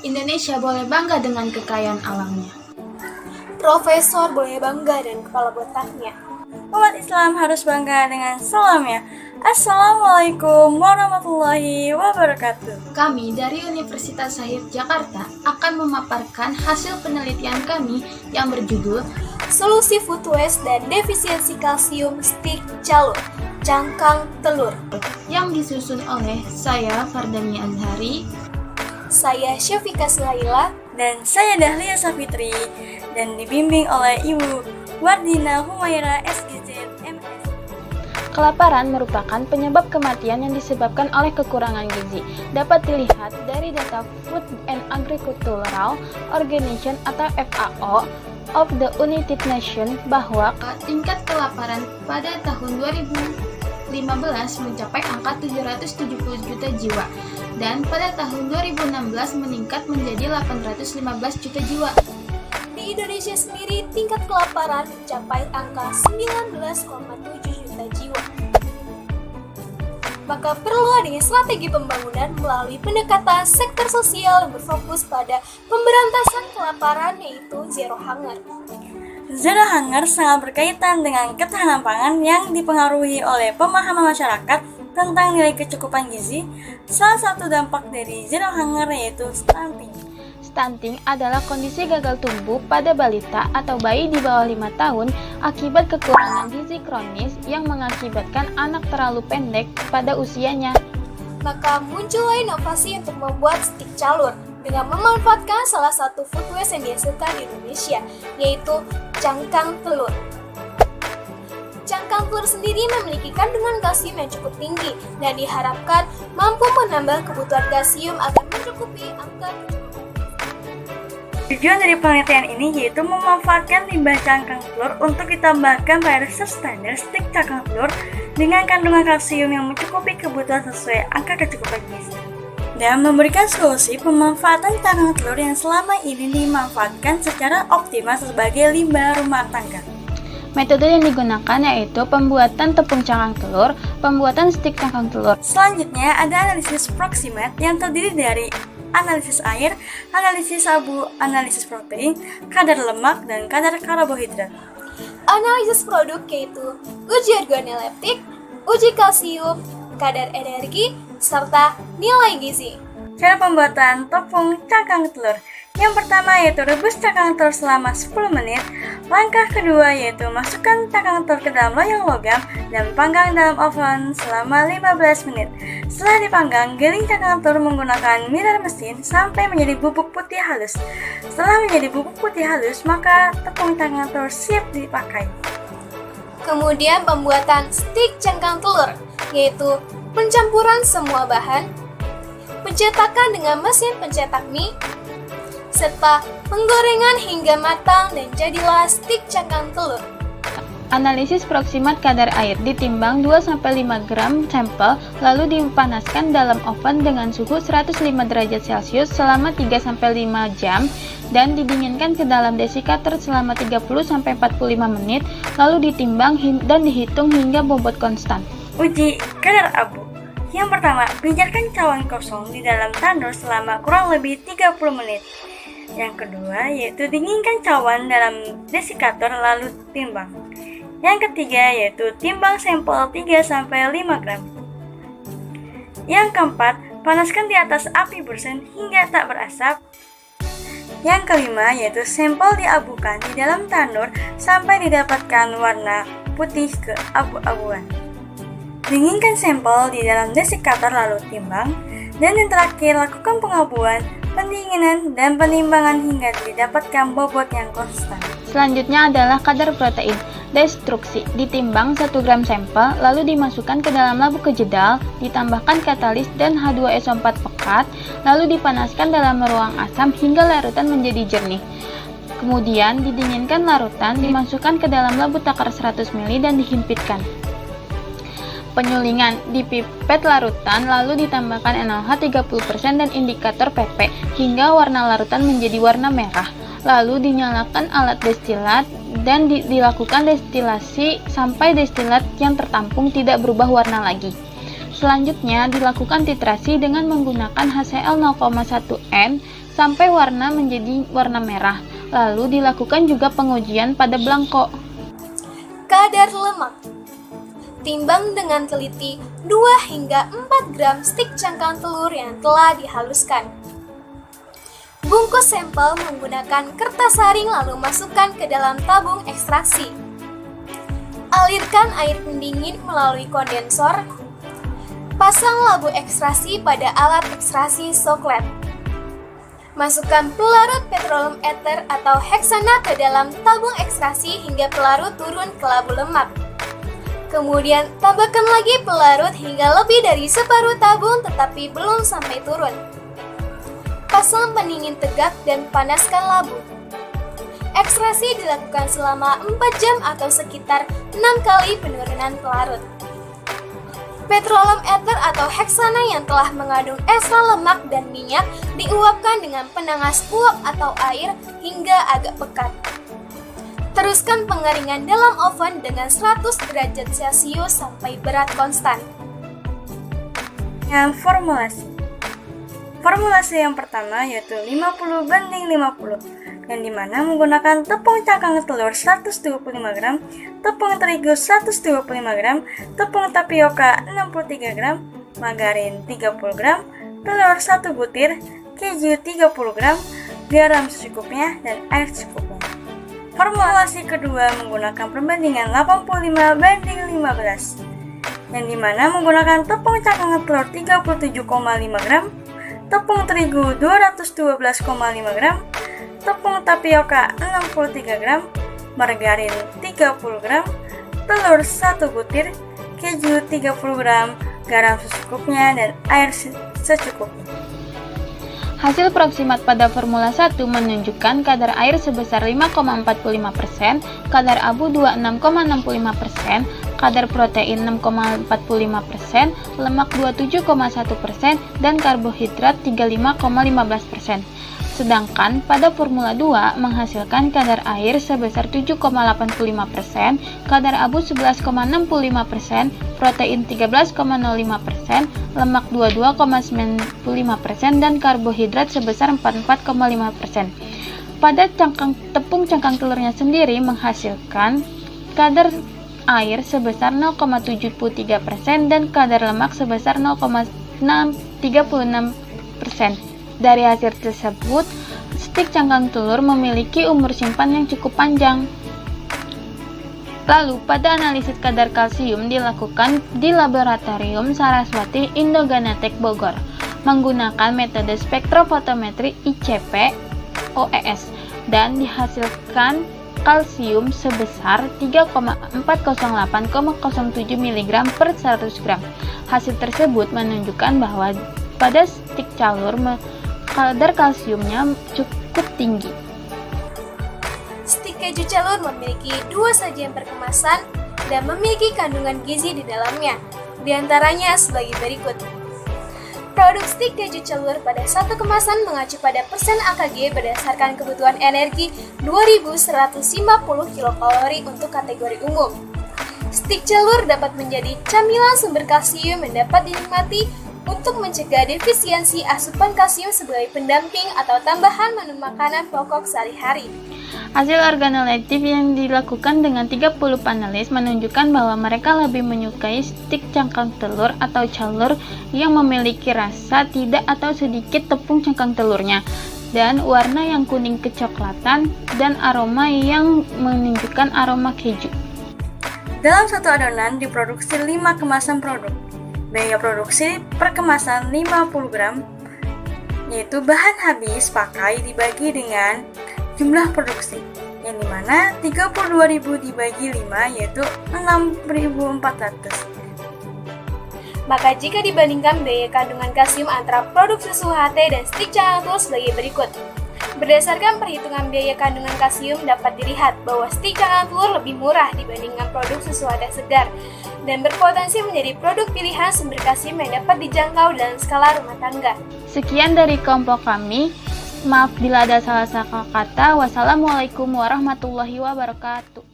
Indonesia boleh bangga dengan kekayaan alamnya. Profesor boleh bangga dengan kepala botaknya. Umat Islam harus bangga dengan salamnya. Assalamualaikum warahmatullahi wabarakatuh. Kami dari Universitas Shahid Jakarta akan memaparkan hasil penelitian kami yang berjudul Solusi Food Waste dan Defisiensi Kalsium Stik Calur, Cangkang Telur, yang disusun oleh saya Fardani Azhari, saya Syafika Sulaila, dan saya Dahlia Safitri, dan dibimbing oleh Ibu Wardina Humaira SGZ MS. Kelaparan merupakan penyebab kematian yang disebabkan oleh kekurangan gizi. Dapat dilihat dari data Food and Agricultural Organization atau FAO of the United Nations bahwa tingkat kelaparan pada tahun 2015 mencapai angka 770 juta jiwa dan pada tahun 2016 meningkat menjadi 815 juta jiwa. Di Indonesia sendiri, tingkat kelaparan mencapai angka 19,7 juta jiwa. Maka perlu adanya strategi pembangunan melalui pendekatan sektor sosial yang berfokus pada pemberantasan kelaparan, yaitu zero hunger. Zero hunger sangat berkaitan dengan ketahanan pangan yang dipengaruhi oleh pemahaman masyarakat tentang nilai kecukupan gizi. Salah satu dampak dari zero hunger yaitu stunting. Stunting adalah kondisi gagal tumbuh pada balita atau bayi di bawah 5 tahun akibat kekurangan gizi kronis yang mengakibatkan anak terlalu pendek pada usianya. Maka muncullah inovasi untuk membuat stik calur dengan memanfaatkan salah satu food waste yang dihasilkan di Indonesia, yaitu cangkang telur. Cangkang telur sendiri memiliki kandungan kalsium yang cukup tinggi dan diharapkan mampu menambah kebutuhan kalsium agar mencukupi angka. Tujuan dari penelitian ini yaitu memanfaatkan limbah cangkang telur untuk ditambahkan pada resep standar stik cangkang telur dengan kandungan kalsium yang mencukupi kebutuhan sesuai angka kecukupan gizi, dan memberikan solusi pemanfaatan cangkang telur yang selama ini dimanfaatkan secara optimal sebagai limbah rumah tangga. Metode yang digunakan yaitu pembuatan tepung cangkang telur, pembuatan stik cangkang telur. Selanjutnya ada analisis proximat yang terdiri dari analisis air, analisis abu, analisis protein, kadar lemak, dan kadar karbohidrat. Analisis produk yaitu uji organoleptik, uji kalsium, kadar energi, serta nilai gizi. Cara pembuatan tepung cangkang telur. Yang pertama yaitu rebus cangkang telur selama 10 menit. Langkah kedua yaitu masukkan cangkang telur ke dalam loyang logam dan panggang dalam oven selama 15 menit. Setelah dipanggang, giling cangkang telur menggunakan mixer mesin sampai menjadi bubuk putih halus. Setelah menjadi bubuk putih halus, maka tepung cangkang telur siap dipakai. Kemudian pembuatan stik cangkang telur, yaitu pencampuran semua bahan, pencetakan dengan mesin pencetak mie, serta penggorengan hingga matang dan jadilah stik cangkang telur. Analisis proximat kadar air, ditimbang 2-5 gram sampel, lalu dipanaskan dalam oven dengan suhu 105 derajat Celcius selama 3-5 jam, dan didinginkan ke dalam desikator selama 30-45 menit, lalu ditimbang dan dihitung hingga bobot konstan. Uji kadar abu. Yang pertama, pijatkan cawan kosong di dalam tandur selama kurang lebih 30 menit. Yang kedua, yaitu dinginkan cawan dalam desikator lalu timbang. Yang ketiga, yaitu timbang sampel 3-5 gram. Yang keempat, panaskan di atas api bersen hingga tak berasap. Yang kelima, yaitu sampel diabukan di dalam tandur sampai didapatkan warna putih ke abu-abuan. Dinginkan sampel di dalam desikator lalu timbang, dan yang terakhir lakukan pengabuan, pendinginan, dan penimbangan hingga didapatkan bobot yang konstan. Selanjutnya adalah kadar protein. Destruksi, ditimbang 1 gram sampel, lalu dimasukkan ke dalam labu kejedal, ditambahkan katalis dan H2SO4 pekat, lalu dipanaskan dalam ruang asam hingga larutan menjadi jernih. Kemudian didinginkan larutan, dimasukkan ke dalam labu takar 100 ml dan dihimpitkan. Penyulingan, dipipet larutan lalu ditambahkan NaOH 30% dan indikator PP hingga warna larutan menjadi warna merah. Lalu dinyalakan alat destilat dan dilakukan destilasi sampai destilat yang tertampung tidak berubah warna lagi. Selanjutnya dilakukan titrasi dengan menggunakan HCl 0,1 N sampai warna menjadi warna merah. Lalu dilakukan juga pengujian pada belangko. Kadar lemak. Timbang dengan teliti 2 hingga 4 gram stik cangkang telur yang telah dihaluskan. Bungkus sampel menggunakan kertas saring lalu masukkan ke dalam tabung ekstraksi. Alirkan air pendingin melalui kondensor. Pasang labu ekstraksi pada alat ekstraksi soklet. Masukkan pelarut petroleum ether atau heksana ke dalam tabung ekstraksi hingga pelarut turun ke labu lemak. Kemudian tambahkan lagi pelarut hingga lebih dari separuh tabung tetapi belum sampai turun. Pasang pendingin tegak dan panaskan labu. Ekstraksi dilakukan selama 4 jam atau sekitar 6 kali penurunan pelarut. Petroleum ether atau heksana yang telah mengandung ekstra lemak dan minyak diuapkan dengan penangas uap atau air hingga agak pekat. Teruskan pengeringan dalam oven dengan 100 derajat Celcius sampai berat konstan. Yang formulasi yang pertama yaitu 50:50, yang dimana menggunakan tepung cangkang telur 125 gram, tepung terigu 125 gram, tepung tapioka 63 gram, margarin 30 gram, telur 1 butir, keju 30 gram, garam secukupnya, dan air secukupnya. Formulasi kedua menggunakan perbandingan 85:15, yang dimana menggunakan tepung cangkang telur 37,5 gram, tepung terigu 212,5 gram, tepung tapioka 63 gram, margarin 30 gram, telur 1 butir, keju 30 gram, garam secukupnya, dan air secukupnya. Hasil proksimat pada Formula 1 menunjukkan kadar air sebesar 5,45%, kadar abu 26,65%, kadar protein 6,45%, lemak 27,1%, dan karbohidrat 35,15%. Sedangkan pada Formula 2 menghasilkan kadar air sebesar 7,85%, kadar abu 11,65%, protein 13,05%, lemak 22,95%, dan karbohidrat sebesar 44,5%. Pada tepung cangkang telurnya sendiri menghasilkan kadar air sebesar 0,73% dan kadar lemak sebesar 0,36%. Dari hasil tersebut, stik cangkang telur memiliki umur simpan yang cukup panjang. Lalu, pada analisis kadar kalsium dilakukan di Laboratorium Saraswati Indoganatek Bogor menggunakan metode spektrofotometri ICP OES dan dihasilkan kalsium sebesar 3,408,07 mg per 100 gram. Hasil tersebut menunjukkan bahwa pada stik calur kadar kalsiumnya cukup tinggi. Stik keju calur memiliki 2 sajian per kemasan dan memiliki kandungan gizi di dalamnya, diantaranya sebagai berikut. Produk stik keju calur pada satu kemasan mengacu pada persen AKG berdasarkan kebutuhan energi 2150 kilokalori untuk kategori umum. Stik calur dapat menjadi camilan sumber kalsium yang dapat dinikmati untuk mencegah defisiensi asupan kalsium sebagai pendamping atau tambahan menu makanan pokok sehari-hari. Hasil organoleptik yang dilakukan dengan 30 panelis menunjukkan bahwa mereka lebih menyukai stik cangkang telur atau calur yang memiliki rasa tidak atau sedikit tepung cangkang telurnya, dan warna yang kuning kecoklatan, dan aroma yang menunjukkan aroma keju. Dalam satu adonan diproduksi 5 kemasan produk. Biaya produksi per kemasan 50 gram, yaitu bahan habis pakai dibagi dengan jumlah produksi, yang dimana 32.000 dibagi 5 yaitu 6.400. Maka jika dibandingkan biaya kandungan kalsium antara produk susu HT dan stik cangkang telur sebagai berikut. Berdasarkan perhitungan biaya kandungan kalsium dapat dilihat bahwa stik cangkang telur lebih murah dibandingkan produk susu HT segar dan berpotensi menjadi produk pilihan sumber kalsium yang dapat dijangkau dalam skala rumah tangga. Sekian dari kelompok kami. Maaf bila ada salah kata. Wassalamualaikum warahmatullahi wabarakatuh.